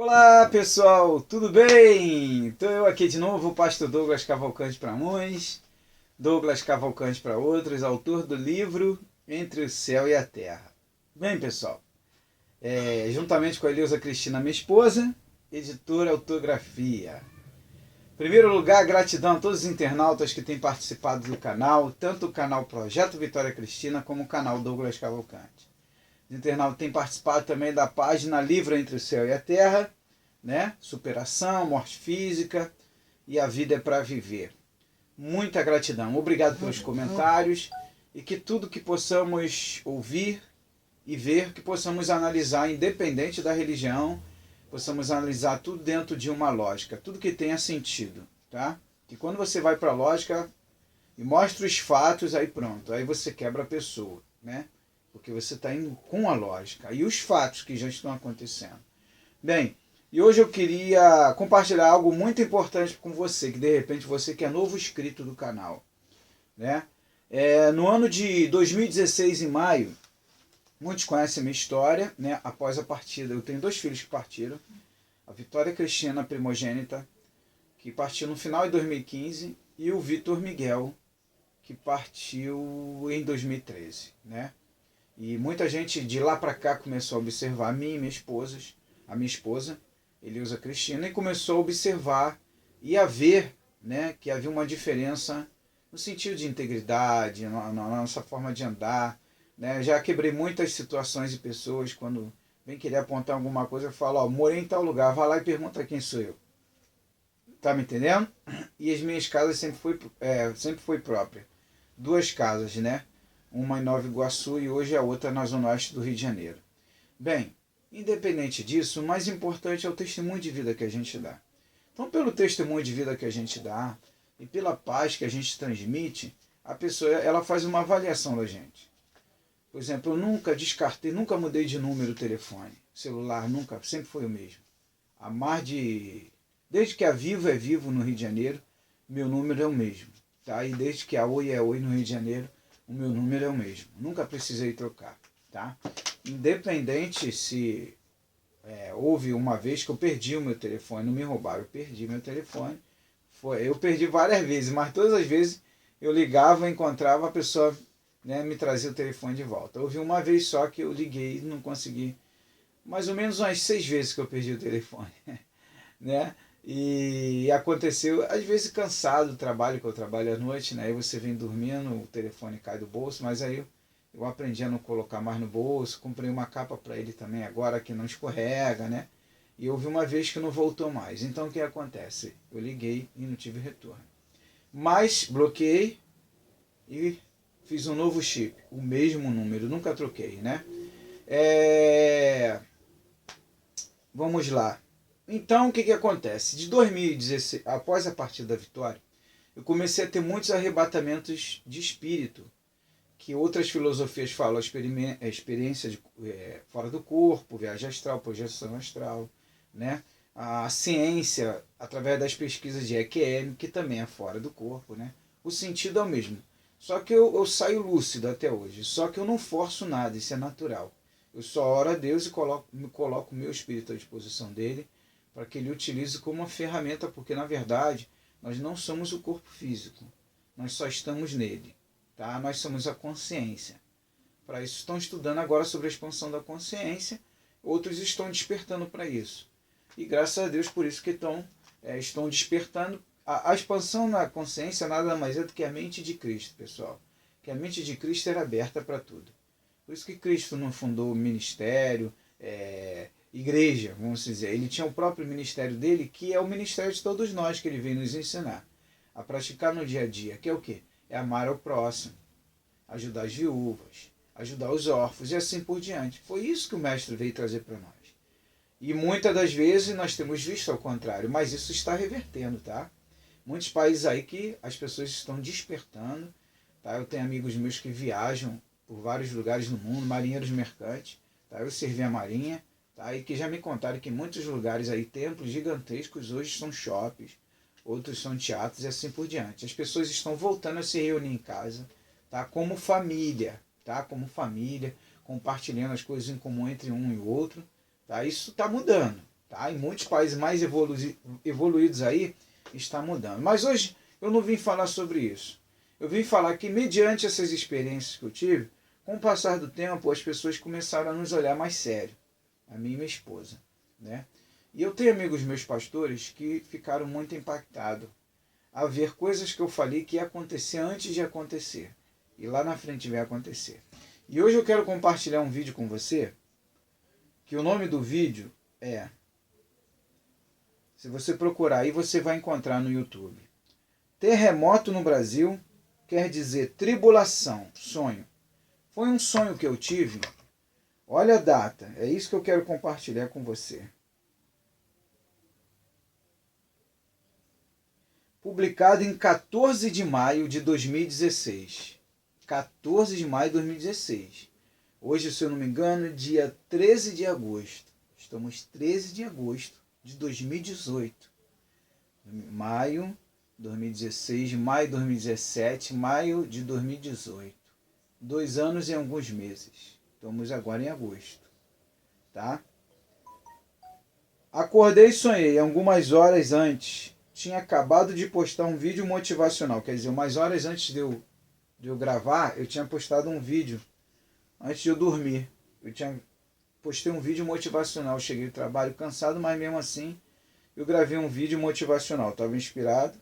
Olá pessoal, tudo bem? Estou eu aqui de novo, o pastor Douglas Cavalcante para uns, Douglas Cavalcante para outros, autor do livro Entre o Céu e a Terra. Bem pessoal, juntamente com a Eleusa Cristina, minha esposa, editora Autografia. Em primeiro lugar, gratidão a todos os internautas que têm participado do canal, tanto o canal Projeto Vitória Cristina como o canal Douglas Cavalcante. Os internautas têm participado também da página Livro Entre o Céu e a Terra, né? Superação, morte física e a vida é para viver. Muita gratidão. Obrigado pelos comentários e que tudo que possamos ouvir e ver, que possamos analisar, independente da religião, possamos analisar tudo dentro de uma lógica, tudo que tenha sentido, tá? Que quando você vai para a lógica e mostra os fatos, aí pronto, aí você quebra a pessoa, né? Porque você está indo com a lógica e os fatos que já estão acontecendo. Bem, e hoje eu queria compartilhar algo muito importante com você, que de repente você que é novo inscrito do canal, né? No ano de 2016, em maio, muitos conhecem a minha história, né? Após a partida, eu tenho 2 filhos que partiram. A Vitória Cristina, primogênita, que partiu no final de 2015, e o Vitor Miguel, que partiu em 2013, né? E muita gente de lá para cá começou a observar a mim e a minha esposa, Eleusa Cristina, e começou a observar e a ver, né, que havia uma diferença no sentido de integridade, na nossa forma de andar, né? Já quebrei muitas situações e pessoas quando vem querer apontar alguma coisa, eu falo, ó, morei em tal lugar, vai lá e pergunta quem sou eu. Tá me entendendo? E as minhas casas sempre foi própria. 2 casas, né? Uma em Nova Iguaçu e hoje a outra na Zona Oeste do Rio de Janeiro. Bem, independente disso, o mais importante é o testemunho de vida que a gente dá. Então, pelo testemunho de vida que a gente dá e pela paz que a gente transmite, a pessoa ela faz uma avaliação da gente. Por exemplo, eu nunca descartei, nunca mudei de número do telefone. Celular nunca, sempre foi o mesmo. Há mais de... Desde que a Vivo é Vivo no Rio de Janeiro, meu número é o mesmo. Tá? E desde que a Oi é Oi no Rio de Janeiro, o meu número é o mesmo. Nunca precisei trocar. Tá? Independente se houve uma vez que eu perdi o meu telefone, não me roubaram, eu perdi meu telefone. Eu perdi várias vezes, mas todas as vezes eu ligava, encontrava a pessoa, né, me trazia o telefone de volta. Houve uma vez só que eu liguei e não consegui, mais ou menos umas 6 vezes que eu perdi o telefone. Né? E aconteceu, às vezes cansado do trabalho, que eu trabalho à noite, né? Aí você vem dormindo, o telefone cai do bolso, mas aí eu aprendi a não colocar mais no bolso, comprei uma capa para ele também agora que não escorrega, né? E houve uma vez que não voltou mais. Então o que acontece? Eu liguei e não tive retorno. Mas bloqueei e fiz um novo chip, o mesmo número, nunca troquei, né? Vamos lá. Então, o que acontece? De 2016, após a partida da Vitória, eu comecei a ter muitos arrebatamentos de espírito, que outras filosofias falam, a experiência fora do corpo, viagem astral, projeção astral, né? A ciência, através das pesquisas de EQM, que também é fora do corpo, né? O sentido é o mesmo. Só que eu saio lúcido até hoje, só que eu não forço nada, isso é natural. Eu só oro a Deus e coloco o meu espírito à disposição dele, para que ele utilize como uma ferramenta, porque na verdade nós não somos o corpo físico, nós só estamos nele, tá? Nós somos a consciência. Para isso estão estudando agora sobre a expansão da consciência, outros estão despertando para isso. E graças a Deus por isso que estão despertando. A expansão na consciência nada mais é do que a mente de Cristo, pessoal. Que a mente de Cristo era aberta para tudo. Por isso que Cristo não fundou ministério, igreja, vamos dizer. Ele tinha o próprio ministério dele, que é o ministério de todos nós, que ele vem nos ensinar a praticar no dia a dia, que é o quê? É amar ao próximo, ajudar as viúvas, ajudar os órfãos e assim por diante. Foi isso que o mestre veio trazer para nós. E muitas das vezes nós temos visto ao contrário, mas isso está revertendo, tá? Muitos países aí que as pessoas estão despertando, tá? Eu tenho amigos meus que viajam por vários lugares no mundo, marinheiros mercantes, tá? Eu servi a marinha, tá? E que já me contaram que em muitos lugares aí, templos gigantescos hoje são shoppings, outros são teatros e assim por diante. As pessoas estão voltando a se reunir em casa, tá? Como família, tá? Compartilhando as coisas em comum entre um e o outro, tá? Isso está mudando, Tá? Em muitos países mais evoluídos aí está mudando. Mas hoje eu não vim falar sobre isso. Eu vim falar que mediante essas experiências que eu tive, com o passar do tempo as pessoas começaram a nos olhar mais sério. A mim e minha esposa. Né? E eu tenho amigos meus pastores que ficaram muito impactados a ver coisas que eu falei que ia acontecer antes de acontecer. E lá na frente vai acontecer. E hoje eu quero compartilhar um vídeo com você, que o nome do vídeo é... Se você procurar aí, você vai encontrar no YouTube. Terremoto no Brasil quer dizer tribulação, sonho. Foi um sonho que eu tive. Olha a data, é isso que eu quero compartilhar com você. Publicado em 14 de maio de 2016. 14 de maio de 2016. Hoje, se eu não me engano, dia 13 de agosto. Estamos 13 de agosto de 2018. Maio de 2016, maio de 2017, maio de 2018. 2 anos e alguns meses. Estamos agora em agosto. Tá? Acordei e sonhei algumas horas antes. Tinha acabado de postar um vídeo motivacional. Quer dizer, umas horas antes de eu gravar, eu tinha postado um vídeo antes de eu dormir. Postei um vídeo motivacional. Cheguei do trabalho cansado, mas mesmo assim eu gravei um vídeo motivacional. Estava inspirado.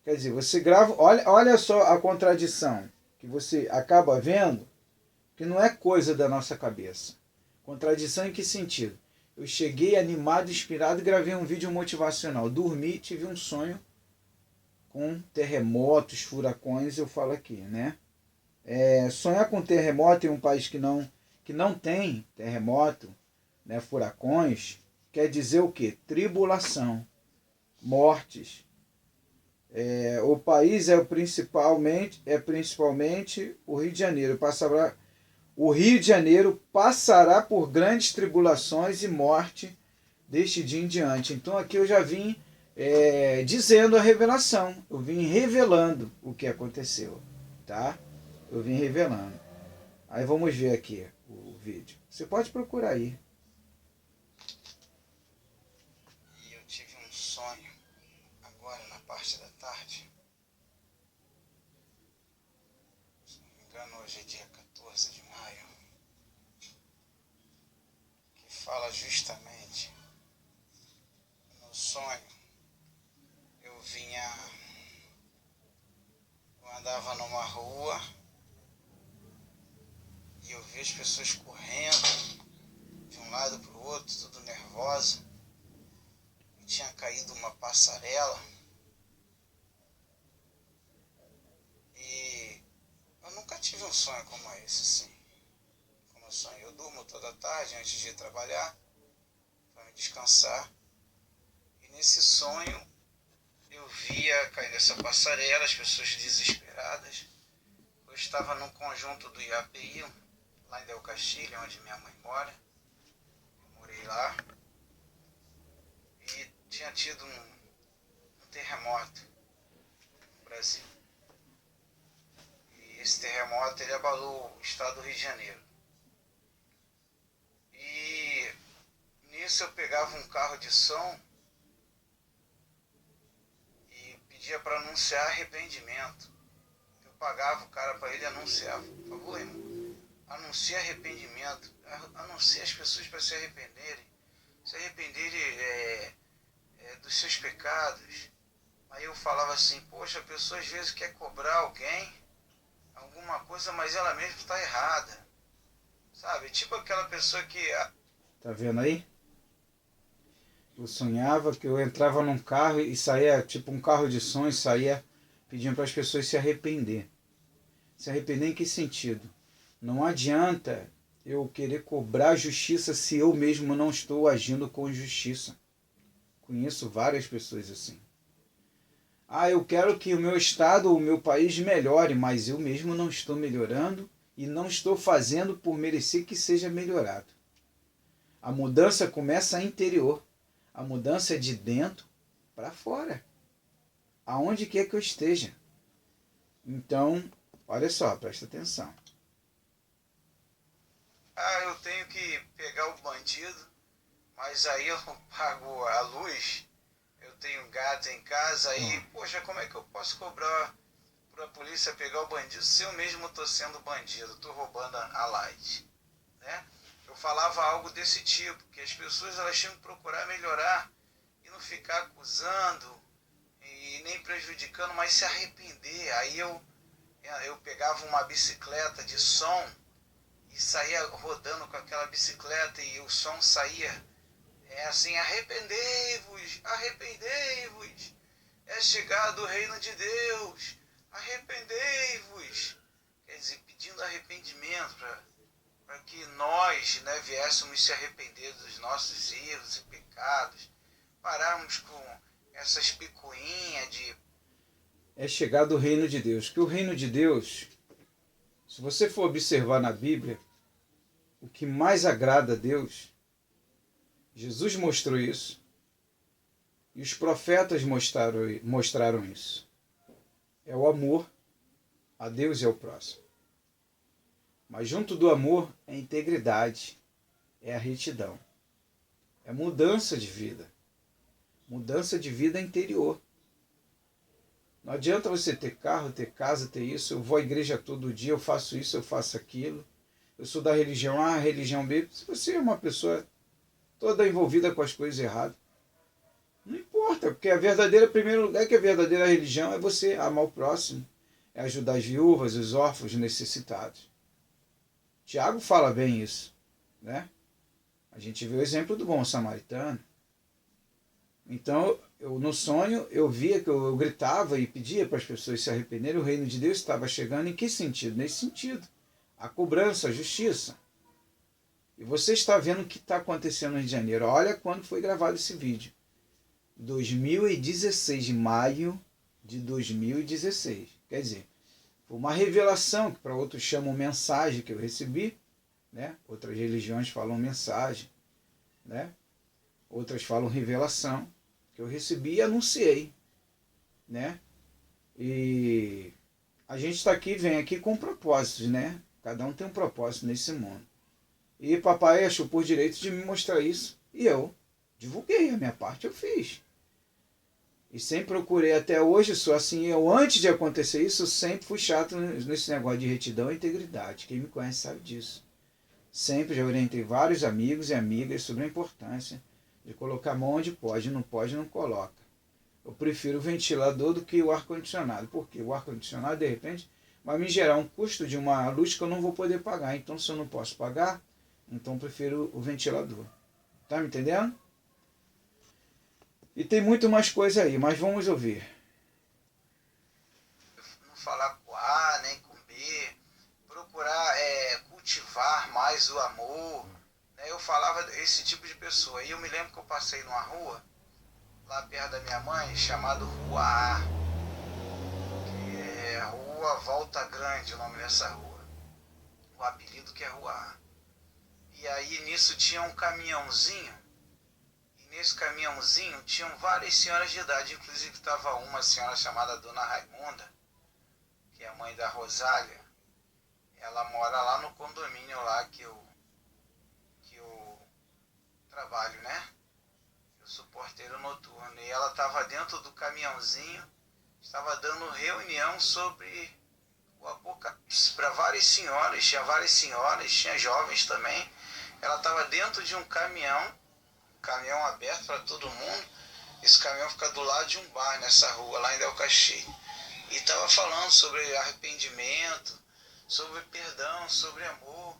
Quer dizer, você grava... Olha só a contradição que você acaba vendo, que não é coisa da nossa cabeça. Contradição em que sentido? Eu cheguei animado, inspirado e gravei um vídeo motivacional. Dormi, tive um sonho com terremotos, furacões, eu falo aqui, né? Sonhar com terremoto em um país que não tem terremoto, né, furacões, quer dizer o quê? Tribulação, mortes. O país principalmente o Rio de Janeiro. O Rio de Janeiro passará por grandes tribulações e morte deste dia em diante. Então aqui eu já vim dizendo a revelação. Eu vim revelando o que aconteceu. Tá? Eu vim revelando. Aí vamos ver aqui o vídeo. Você pode procurar aí. E eu tive um sonho agora na parte da tarde. Se não me engano, hoje é dia 14 de maio. Que fala justamente no sonho. Eu andava numa rua e eu vi as pessoas correndo de um lado para o outro, tudo nervosa. E tinha caído uma passarela. E eu nunca tive um sonho como esse, assim. Como eu sonho. Eu durmo toda tarde antes de ir trabalhar, para me descansar. E nesse sonho eu via caindo essa passarela, as pessoas desesperadas. Eu estava num conjunto do IAPI, lá em Del Castilho, onde minha mãe mora. Eu morei lá. E tinha tido um terremoto no Brasil. E esse terremoto ele abalou o estado do Rio de Janeiro. E nisso eu pegava um carro de som e pedia para anunciar arrependimento. Eu pagava o cara para ele anunciar. Por favor, irmão, anuncie arrependimento. Anuncie as pessoas para se arrependerem. Se arrependerem dos seus pecados. Aí eu falava assim, poxa, a pessoa às vezes quer cobrar alguém alguma coisa, mas ela mesma está errada. Sabe? Tipo aquela pessoa que... Tá vendo aí? Eu sonhava que eu entrava num carro e saía, tipo um carro de som, e saía pedindo para as pessoas se arrepender. Se arrepender em que sentido? Não adianta eu querer cobrar justiça se eu mesmo não estou agindo com justiça. Conheço várias pessoas assim. Eu quero que o meu estado, o meu país melhore, mas eu mesmo não estou melhorando e não estou fazendo por merecer que seja melhorado. A mudança começa interior. A mudança é de dentro para fora. Aonde quer que eu esteja. Então, olha só, presta atenção. Eu tenho que pegar o bandido, mas aí eu não pago a luz, eu tenho gato em casa, aí, poxa, como é que eu posso cobrar para a polícia pegar o bandido se eu mesmo estou sendo bandido, estou roubando a light, né? Eu falava algo desse tipo, que as pessoas elas tinham que procurar melhorar e não ficar acusando e nem prejudicando, mas se arrepender. Aí eu pegava uma bicicleta de som e saía rodando com aquela bicicleta e o som saía assim, arrependei-vos, arrependei-vos, é chegado o reino de Deus, arrependei-vos. Quer dizer, pedindo arrependimento para que nós, né, viéssemos se arrepender dos nossos erros e pecados, pararmos com essas picuinhas de... É chegado o reino de Deus. Que o reino de Deus, se você for observar na Bíblia, o que mais agrada a Deus, Jesus mostrou isso, e os profetas mostraram isso. É o amor a Deus e ao próximo. Mas junto do amor é a integridade, é a retidão, é mudança de vida interior. Não adianta você ter carro, ter casa, ter isso, eu vou à igreja todo dia, eu faço isso, eu faço aquilo, eu sou da religião A, religião B. Se você é uma pessoa toda envolvida com as coisas erradas, não importa, porque a verdadeira, em primeiro lugar, que a verdadeira religião é você amar o próximo, é ajudar as viúvas, os órfãos, os necessitados. Tiago fala bem isso, né? A gente vê o exemplo do bom samaritano. Então, no sonho, eu via que eu gritava e pedia para as pessoas se arrependerem, o reino de Deus estava chegando. Em que sentido? Nesse sentido. A cobrança, a justiça. E você está vendo o que está acontecendo no Rio de Janeiro. Olha quando foi gravado esse vídeo. 2016, de maio de 2016. Quer dizer, foi uma revelação, que para outros chamam mensagem que eu recebi, né? Outras religiões falam mensagem, né? Outras falam revelação, que eu recebi e anunciei, né? E a gente está aqui, vem aqui com propósitos, né? Cada um tem um propósito nesse mundo. E papai achou por direito de me mostrar isso. E eu divulguei, a minha parte eu fiz. E sempre procurei até hoje, sou assim, eu antes de acontecer isso, eu sempre fui chato nesse negócio de retidão e integridade. Quem me conhece sabe disso. Sempre já orientei vários amigos e amigas sobre a importância de colocar a mão onde pode, não coloca. Eu prefiro o ventilador do que o ar-condicionado. Porque o ar-condicionado, de repente, vai me gerar um custo de uma luz que eu não vou poder pagar. Então, se eu não posso pagar, então prefiro o ventilador. Tá me entendendo? E tem muito mais coisa aí, mas vamos ouvir. Não falar com A, nem com B, procurar cultivar mais o amor. Né? Eu falava esse tipo de pessoa. E eu me lembro que eu passei numa rua, lá perto da minha mãe, chamada Rua A. Que é Rua Volta Grande, o nome dessa rua. O apelido que é Rua A. E aí nisso tinha um caminhãozinho. Nesse caminhãozinho tinham várias senhoras de idade, inclusive estava uma senhora chamada Dona Raimunda, que é a mãe da Rosália. Ela mora lá no condomínio lá que eu trabalho, né? Eu sou porteiro noturno. E ela estava dentro do caminhãozinho, estava dando reunião sobre o Apocalipse para várias senhoras, tinha jovens também. Ela estava dentro de um caminhão aberto para todo mundo. Esse caminhão fica do lado de um bar nessa rua, lá em Delcaxi. E estava falando sobre arrependimento, sobre perdão, sobre amor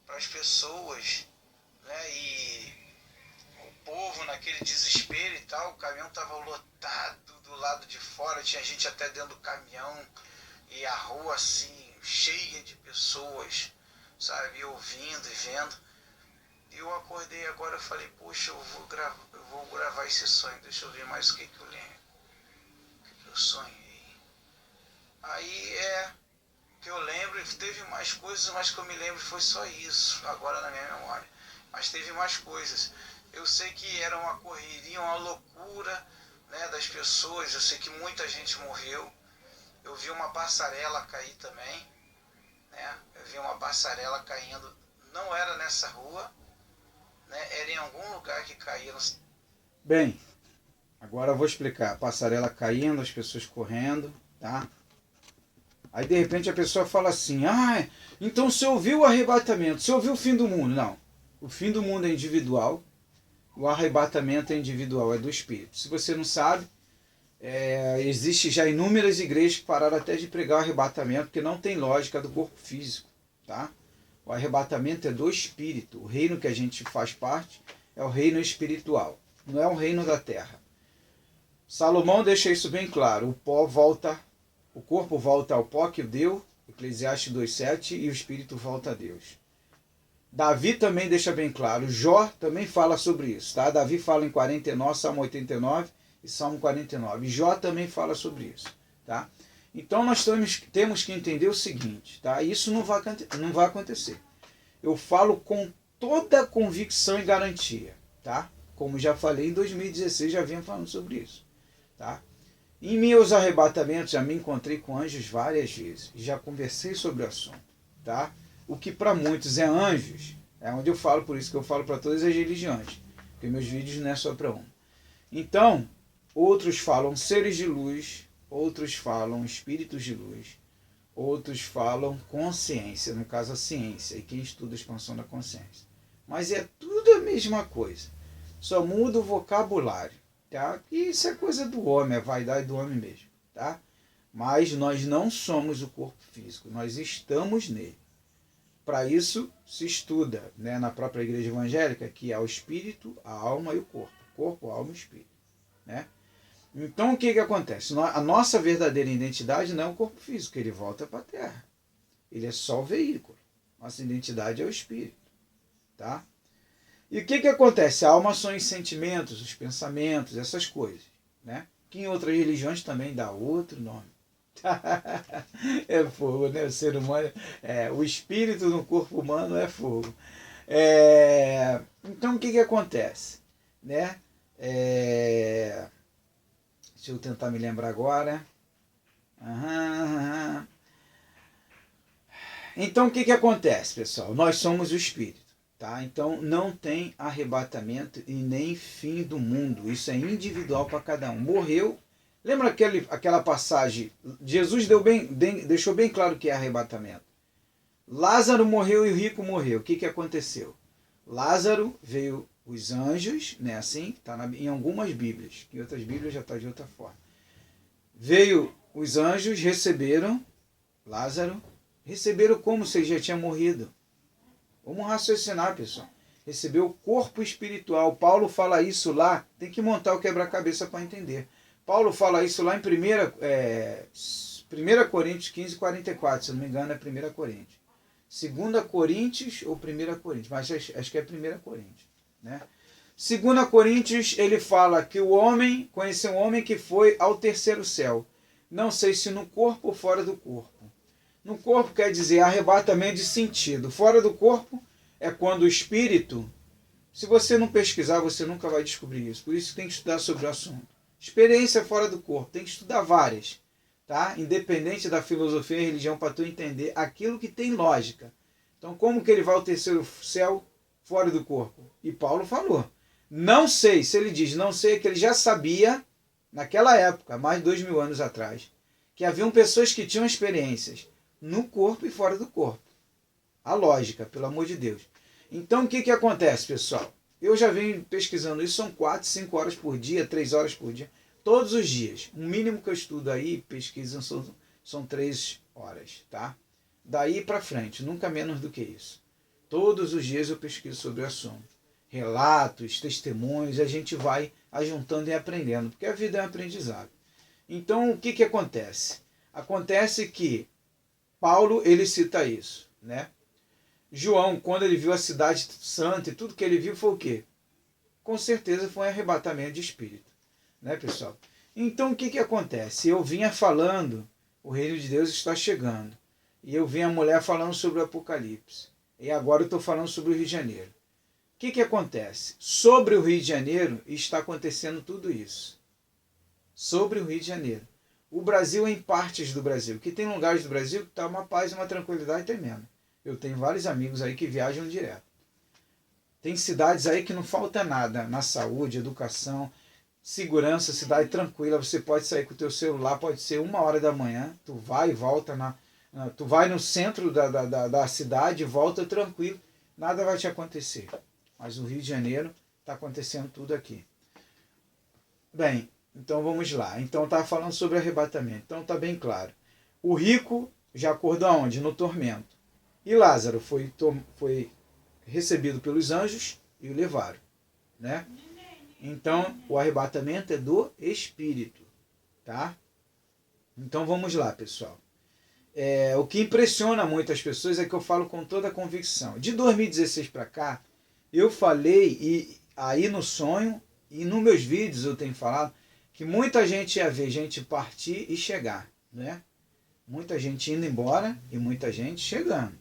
para as pessoas, né? E o povo naquele desespero e tal, o caminhão estava lotado do lado de fora, tinha gente até dentro do caminhão, e a rua assim, cheia de pessoas, sabe, ouvindo e vendo. Eu acordei agora, eu falei, poxa, eu vou gravar esse sonho, deixa eu ver mais o que eu lembro, o que eu sonhei. Aí que eu lembro, teve mais coisas, mas que eu me lembro foi só isso, agora na minha memória. Mas teve mais coisas. Eu sei que era uma correria, uma loucura, né, das pessoas, eu sei que muita gente morreu. Eu vi uma passarela cair também, né? Eu vi uma passarela caindo, não era nessa rua, né? Era em algum lugar que caía no... Bem, agora eu vou explicar. A passarela caindo, as pessoas correndo, tá? Aí de repente a pessoa fala assim, então você ouviu o arrebatamento, você ouviu o fim do mundo. Não, o fim do mundo é individual, o arrebatamento é individual, é do Espírito. Se você não sabe, existe já inúmeras igrejas que pararam até de pregar o arrebatamento, porque não tem lógica do corpo físico, tá? O arrebatamento é do Espírito. O reino que a gente faz parte é o reino espiritual, não é o reino da terra. Salomão deixa isso bem claro, o corpo volta ao pó que o deu, Eclesiastes 2,7, e o espírito volta a Deus. Davi também deixa bem claro, Jó também fala sobre isso, tá? Davi fala em 49, Salmo 89 e Salmo 49. Jó também fala sobre isso, tá? Então nós temos que entender o seguinte, tá? Isso não vai acontecer. Eu falo com toda a convicção e garantia, tá? Como já falei, em 2016 já vinha falando sobre isso, tá? Em meus arrebatamentos já me encontrei com anjos várias vezes, já conversei sobre o assunto, tá? O que para muitos é anjos, é onde eu falo, por isso que eu falo para todas as religiões, porque meus vídeos não é só para uma. Então, outros falam seres de luz, outros falam espíritos de luz, outros falam consciência, no caso a ciência, e quem estuda a expansão da consciência. Mas é tudo a mesma coisa, só muda o vocabulário. Tá? Isso é coisa do homem, é vaidade do homem mesmo. Tá? Mas nós não somos o corpo físico, nós estamos nele. Para isso se estuda, né, na própria igreja evangélica, que é o espírito, a alma e o corpo. Corpo, alma e espírito. Né? Então o que acontece? A nossa verdadeira identidade não é o corpo físico, ele volta para a terra. Ele é só o veículo. Nossa identidade é o espírito. Tá? E o que acontece? A alma são os sentimentos, os pensamentos, essas coisas, né? Que em outras religiões também dá outro nome. É fogo, né? O ser humano, o espírito no corpo humano é fogo. Então o que acontece? Né? Deixa eu tentar me lembrar agora. Então o que acontece, pessoal? Nós somos o espírito. Tá? Então não tem arrebatamento e nem fim do mundo. Isso é individual para cada um. Morreu. Lembra aquela passagem? Jesus deixou bem claro o que é arrebatamento. Lázaro morreu e o rico morreu. O que aconteceu? Lázaro veio os anjos, né? Assim, está em algumas Bíblias. Em outras Bíblias já está de outra forma. Veio os anjos, receberam Lázaro. Receberam como se ele já tinha morrido. Vamos raciocinar, pessoal. Recebeu o corpo espiritual. Paulo fala isso lá. Tem que montar o quebra-cabeça para entender. Paulo fala isso lá em 1 Coríntios 15, 44. Se não me engano, é 1 Coríntios. 2 Coríntios ou 1 Coríntios. Mas acho que é 1 Coríntios. Né? 2 Coríntios, ele fala que o homem conheceu um homem que foi ao terceiro céu. Não sei se no corpo ou fora do corpo. No corpo quer dizer arrebatamento de sentido. Fora do corpo é quando o espírito... Se você não pesquisar, você nunca vai descobrir isso. Por isso tem que estudar sobre o assunto. Experiência fora do corpo. Tem que estudar várias. Tá? Independente da filosofia e religião, para tu entender aquilo que tem lógica. Então, como que ele vai ao terceiro céu fora do corpo? E Paulo falou. Não sei. Se ele diz não sei, é que ele já sabia, naquela época, mais de 2000 anos atrás, que haviam pessoas que tinham experiências no corpo e fora do corpo. A lógica, pelo amor de Deus. Então o que acontece, pessoal? Eu já venho pesquisando isso, são 4, 5 horas por dia, 3 horas por dia, todos os dias. O mínimo que eu estudo aí, pesquisa, são 3 horas, tá? Daí para frente, nunca menos do que isso. Todos os dias eu pesquiso sobre o assunto. Relatos, testemunhos, a gente vai ajuntando e aprendendo, porque a vida é um aprendizado. Então o que acontece? Acontece que Paulo, ele cita isso, né? João, quando ele viu a cidade santa e tudo que ele viu foi o quê? Com certeza foi um arrebatamento de espírito, né, pessoal? Então, o que acontece? Eu vinha falando, o reino de Deus está chegando, e eu vi a mulher falando sobre o Apocalipse, e agora eu estou falando sobre o Rio de Janeiro. O que acontece? Sobre o Rio de Janeiro está acontecendo tudo isso. Sobre o Rio de Janeiro. O Brasil é em partes do Brasil, que tem lugares do Brasil que está uma paz e uma tranquilidade tremenda. Eu tenho vários amigos aí que viajam direto. Tem cidades aí que não falta nada na saúde, educação, segurança, cidade tranquila. Você pode sair com o teu celular, pode ser 1h da manhã, tu vai e volta tu vai no centro da cidade e volta tranquilo, nada vai te acontecer. Mas o Rio de Janeiro está acontecendo tudo aqui. Bem, então vamos lá. Então está falando sobre arrebatamento. Então está bem claro. O rico já acordou aonde? No tormento. E Lázaro foi recebido pelos anjos e o levaram, né? Então o arrebatamento é do espírito, tá? Então vamos lá, pessoal. O que impressiona muitas pessoas é que eu falo com toda a convicção. De 2016 para cá, eu falei, e aí no sonho, e nos meus vídeos eu tenho falado, que muita gente ia ver gente partir e chegar, né? Muita gente indo embora e muita gente chegando.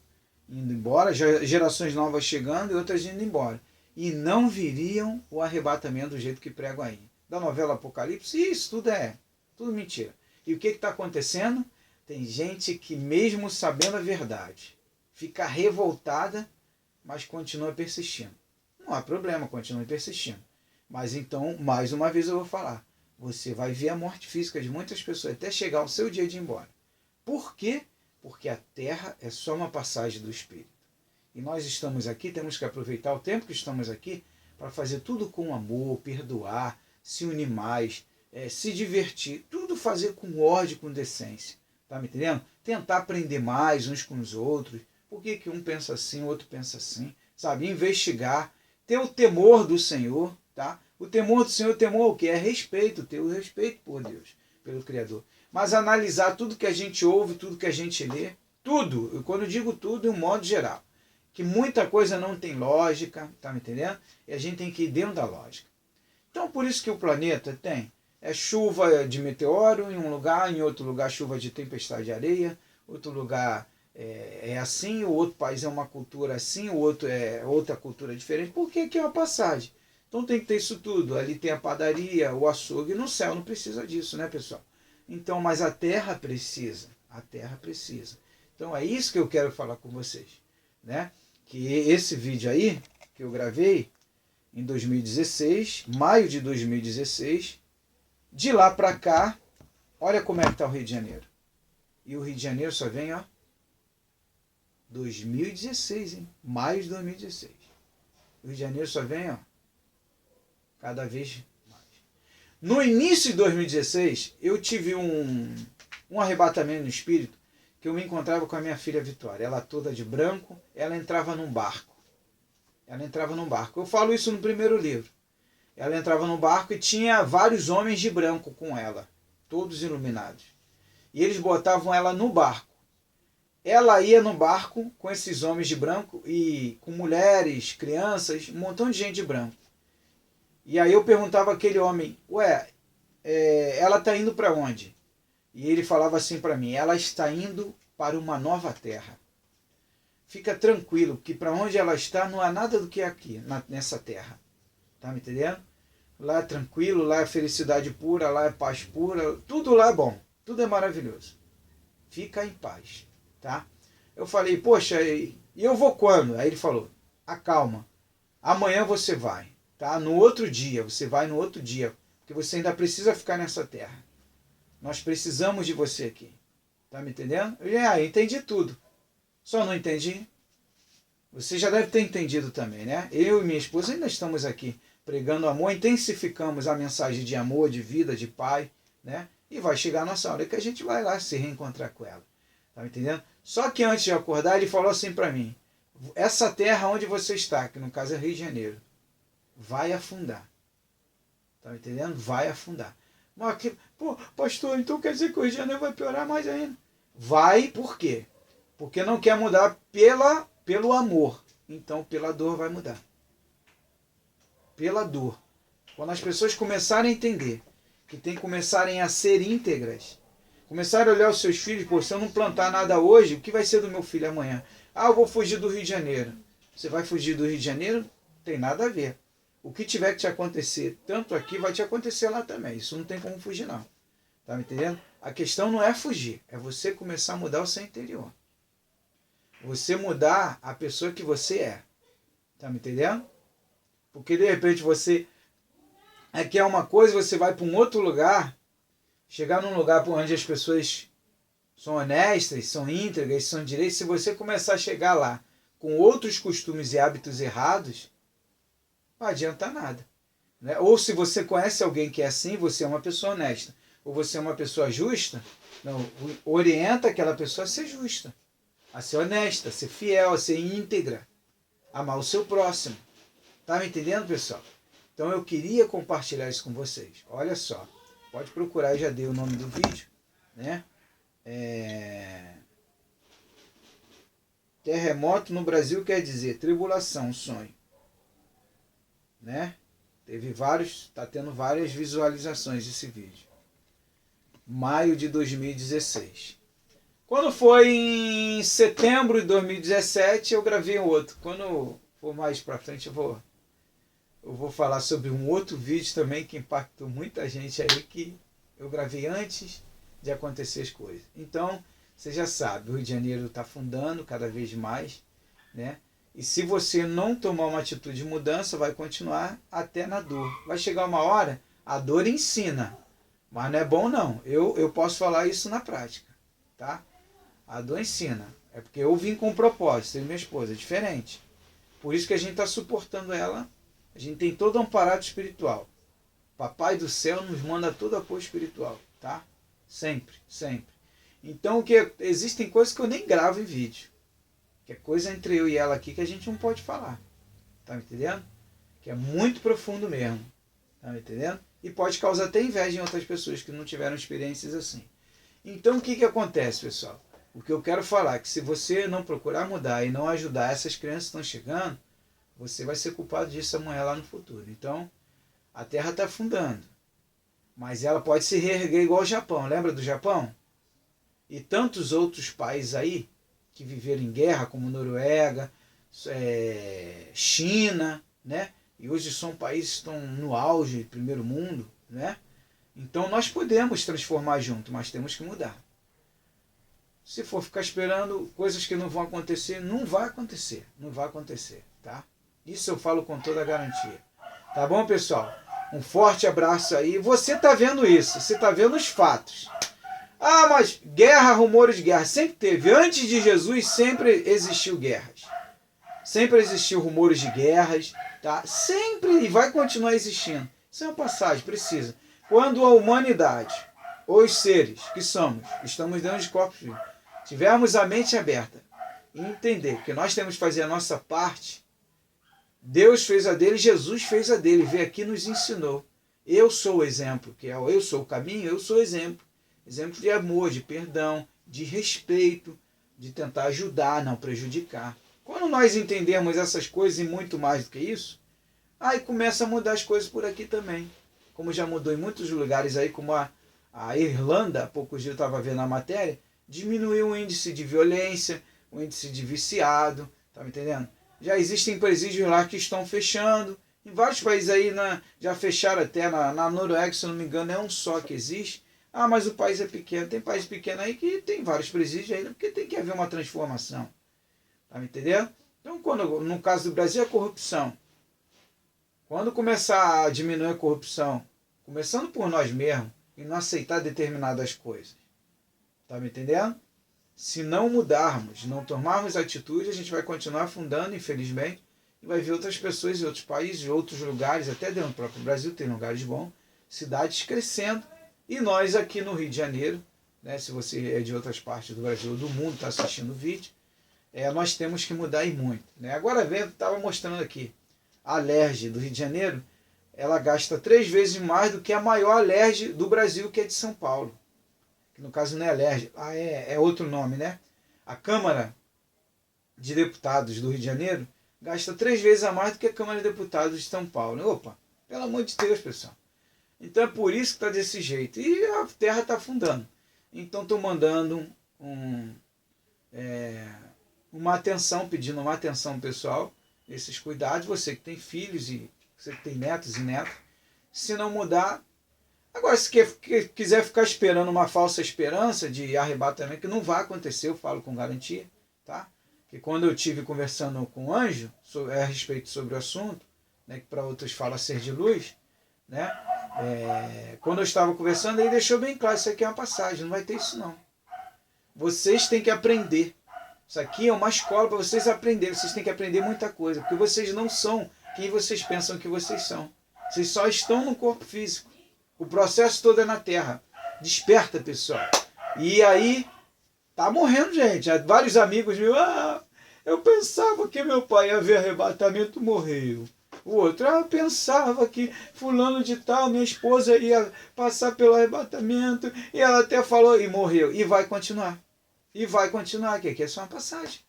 Indo embora, gerações novas chegando e outras indo embora. E não viriam o arrebatamento do jeito que prego aí. Da novela Apocalipse, isso tudo mentira. E o que está acontecendo? Tem gente que mesmo sabendo a verdade, fica revoltada, mas continua persistindo. Não há problema, continue persistindo. Mas então, mais uma vez eu vou falar, você vai ver a morte física de muitas pessoas até chegar o seu dia de ir embora. Por quê? Porque a terra é só uma passagem do Espírito. E nós estamos aqui, temos que aproveitar o tempo que estamos aqui para fazer tudo com amor, perdoar, se unir mais, se divertir, tudo fazer com ordem, com decência. Tá me entendendo? Tentar aprender mais uns com os outros. Por que um pensa assim, o outro pensa assim? Sabe? Investigar, ter o temor do Senhor, tá? O temor do Senhor, o temor o quê? É respeito, ter o respeito por Deus, pelo Criador. Mas analisar tudo que a gente ouve, tudo que a gente lê, tudo, quando eu digo tudo, em um modo geral, que muita coisa não tem lógica, tá me entendendo? E a gente tem que ir dentro da lógica. Então, por isso que o planeta tem chuva de meteoro em um lugar, em outro lugar chuva de tempestade de areia, outro lugar é assim, o outro país é uma cultura assim, o outro é outra cultura diferente, porque aqui é uma passagem. Então tem que ter isso tudo. Ali tem a padaria, o açougue, no céu não precisa disso, né, pessoal? Então, mas a terra precisa, Então é isso que eu quero falar com vocês, né? Que esse vídeo aí, que eu gravei em 2016, maio de 2016, de lá para cá, olha como é que está o Rio de Janeiro. E o Rio de Janeiro só vem, 2016, hein? Maio de 2016. O Rio de Janeiro só vem, cada vez mais. No início de 2016, eu tive um arrebatamento no espírito, que eu me encontrava com a minha filha Vitória. Ela toda de branco, ela entrava num barco. Eu falo isso no primeiro livro. Ela entrava no barco e tinha vários homens de branco com ela, todos iluminados. E eles botavam ela no barco. Ela ia no barco com esses homens de branco e com mulheres, crianças, um montão de gente de branco. E aí eu perguntava àquele homem, ela está indo para onde? E ele falava assim para mim, ela está indo para uma nova terra. Fica tranquilo, que para onde ela está não há nada do que é aqui, nessa terra. Tá me entendendo? Lá é tranquilo, lá é felicidade pura, lá é paz pura, tudo lá é bom, tudo é maravilhoso. Fica em paz, tá? Eu falei, poxa, e eu vou quando? Aí ele falou, acalma, amanhã você vai, tá? No outro dia, você vai no outro dia, porque você ainda precisa ficar nessa terra. Nós precisamos de você aqui, tá me entendendo? Eu entendi tudo, só não entendi. Você já deve ter entendido também, né? Eu e minha esposa ainda estamos aqui pregando amor, intensificamos a mensagem de amor, de vida, de pai, né? E vai chegar a nossa hora que a gente vai lá se reencontrar com ela. Tá me entendendo? Só que antes de acordar, ele falou assim para mim, essa terra onde você está, que no caso é Rio de Janeiro, vai afundar. Tá me entendendo? Vai afundar. Mas, pastor, então quer dizer que o Rio de Janeiro vai piorar mais ainda? Vai, por quê? Porque não quer mudar pelo amor. Então, pela dor vai mudar. Pela dor. Quando as pessoas começarem a entender que tem que começarem a ser íntegras, começarem a olhar os seus filhos, se eu não plantar nada hoje, o que vai ser do meu filho amanhã? Eu vou fugir do Rio de Janeiro. Você vai fugir do Rio de Janeiro? Tem nada a ver. O que tiver que te acontecer, tanto aqui, vai te acontecer lá também. Isso não tem como fugir, não. Tá me entendendo? A questão não é fugir, é você começar a mudar o seu interior. Você mudar a pessoa que você é. Tá me entendendo? Porque de repente você quer uma coisa, você vai para um outro lugar, chegar num lugar onde as pessoas são honestas, são íntegras, são direitas. Se você começar a chegar lá com outros costumes e hábitos errados, não adianta nada. Né? Ou se você conhece alguém que é assim, você é uma pessoa honesta, ou você é uma pessoa justa, não, orienta aquela pessoa a ser justa, a ser honesta, a ser fiel, a ser íntegra, amar o seu próximo. Tá me entendendo, pessoal? Então eu queria compartilhar isso com vocês. Olha só, pode procurar, eu já dei o nome do vídeo, né? Terremoto no Brasil quer dizer tribulação, sonho, né? Está tendo várias visualizações desse vídeo. Maio de 2016. Quando foi em setembro de 2017, eu gravei um outro. Quando for mais pra frente, eu vou falar sobre um outro vídeo também que impactou muita gente aí, que eu gravei antes de acontecer as coisas. Então, você já sabe, o Rio de Janeiro está afundando cada vez mais, né? E se você não tomar uma atitude de mudança, vai continuar até na dor. Vai chegar uma hora, a dor ensina, mas não é bom não. Eu posso falar isso na prática, tá? A dor ensina. É porque eu vim com um propósito, eu e minha esposa, é diferente. Por isso que a gente está suportando ela. A gente tem todo um aparato espiritual. Papai do céu nos manda todo apoio espiritual, tá? Sempre, sempre. Então, existem coisas que eu nem gravo em vídeo. Que é coisa entre eu e ela aqui que a gente não pode falar. Tá me entendendo? Que é muito profundo mesmo. Tá me entendendo? E pode causar até inveja em outras pessoas que não tiveram experiências assim. Então, o que acontece, pessoal? O que eu quero falar é que se você não procurar mudar e não ajudar essas crianças que estão chegando, você vai ser culpado disso amanhã lá no futuro. Então, a Terra está afundando. Mas ela pode se reerguer igual o Japão. Lembra do Japão? E tantos outros países aí que viveram em guerra, como Noruega, China, né? E hoje são países que estão no auge, primeiro mundo, né? Então nós podemos transformar junto, mas temos que mudar. Se for ficar esperando coisas que não vão acontecer, não vai acontecer. Não vai acontecer, tá? Isso eu falo com toda a garantia. Tá bom, pessoal? Um forte abraço aí. Você está vendo isso, você está vendo os fatos. Ah, mas guerra, rumores de guerra, sempre teve. Antes de Jesus sempre existiu guerras. Sempre existiu rumores de guerras, tá? Sempre, e vai continuar existindo. Isso é uma passagem, precisa. Quando a humanidade, os seres que somos, estamos dentro de corpos vivos, tivermos a mente aberta e entender que nós temos que fazer a nossa parte, Deus fez a dele, Jesus fez a dele, veio aqui e nos ensinou. Eu sou o exemplo, que é eu sou o caminho, eu sou o exemplo. Exemplo de amor, de perdão, de respeito, de tentar ajudar, não prejudicar. Quando nós entendemos essas coisas e muito mais do que isso, aí começa a mudar as coisas por aqui também. Como já mudou em muitos lugares aí, como a Irlanda, há poucos dias eu estava vendo a matéria, diminuiu o índice de violência, o índice de viciado, tá me entendendo? Já existem presídios lá que estão fechando. Em vários países aí já fecharam até, na Noruega, se eu não me engano, é um só que existe. Ah, mas o país é pequeno. Tem país pequeno aí que tem vários presídios ainda, porque tem que haver uma transformação. Tá me entendendo? Então, no caso do Brasil, é a corrupção. Quando começar a diminuir a corrupção, começando por nós mesmos, e não aceitar determinadas coisas, tá me entendendo? Se não mudarmos, não tomarmos atitude, a gente vai continuar afundando, infelizmente, e vai ver outras pessoas em outros países, outros lugares, até dentro do próprio Brasil, tem lugares bons, cidades crescendo, e nós aqui no Rio de Janeiro, né, se você é de outras partes do Brasil ou do mundo, está assistindo o vídeo, nós temos que mudar e muito. Né? Agora vendo, estava mostrando aqui, a Alerj do Rio de Janeiro, ela gasta 3 vezes mais do que a maior Alerj do Brasil, que é de São Paulo. Que no caso não é Alerj, é outro nome, né? A Câmara de Deputados do Rio de Janeiro gasta 3 vezes a mais do que a Câmara de Deputados de São Paulo. Opa, pelo amor de Deus, pessoal. Então é por isso que está desse jeito. E a Terra está afundando. Então estou mandando uma atenção, pedindo uma atenção pessoal, esses cuidados. Você que tem filhos e você que tem netos e netas. Se não mudar... Agora, se quiser ficar esperando uma falsa esperança de arrebatamento, que não vai acontecer, eu falo com garantia, tá? Que quando eu estive conversando com o Anjo a respeito sobre o assunto, né, que para outros fala ser de luz, né? Quando eu estava conversando, ele deixou bem claro, isso aqui é uma passagem, não vai ter isso não. Vocês têm que aprender. Isso aqui é uma escola para vocês aprenderem, vocês têm que aprender muita coisa, porque vocês não são quem vocês pensam que vocês são. Vocês só estão no corpo físico. O processo todo é na Terra. Desperta, pessoal. E aí, tá morrendo gente. Vários amigos meus, eu pensava que meu pai ia ver arrebatamento, morreu. O outro, eu pensava que fulano de tal, minha esposa ia passar pelo arrebatamento, e ela até falou, e morreu. E vai continuar. E vai continuar, que aqui é só uma passagem.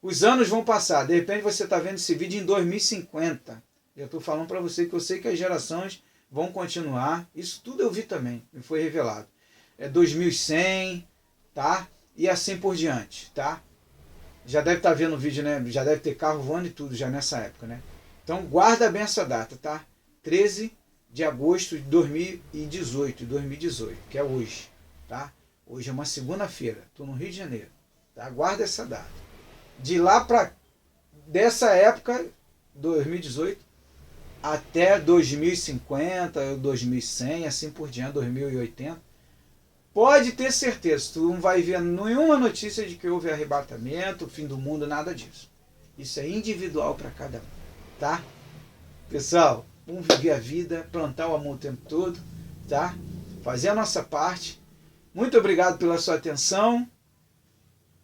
Os anos vão passar. De repente você está vendo esse vídeo em 2050. Eu estou falando para você que eu sei que as gerações vão continuar. Isso tudo eu vi também, me foi revelado. É 2100, tá? E assim por diante, tá? Já deve estar vendo o vídeo, né? Já deve ter carro voando e tudo já nessa época, né? Então guarda bem essa data, tá? 13 de agosto de 2018, que é hoje, tá? Hoje é uma segunda-feira, estou no Rio de Janeiro, tá? Guarda essa data. De lá para dessa época, 2018, até 2050, 2100, assim por diante, 2080, pode ter certeza, tu não vai ver nenhuma notícia de que houve arrebatamento, fim do mundo, nada disso. Isso é individual para cada um, tá? Pessoal, vamos viver a vida, plantar o amor o tempo todo, tá? Fazer a nossa parte. Muito obrigado pela sua atenção.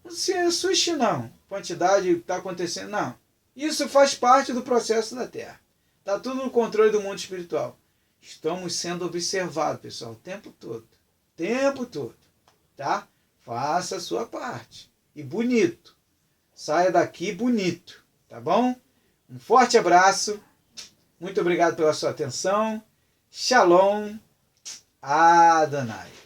Não se assuste não, quantidade que está acontecendo, não. Isso faz parte do processo da Terra. Está tudo no controle do mundo espiritual. Estamos sendo observados, pessoal, o tempo todo. Tempo todo, tá? Faça a sua parte. E bonito. Saia daqui bonito, tá bom? Um forte abraço. Muito obrigado pela sua atenção. Shalom Adonai.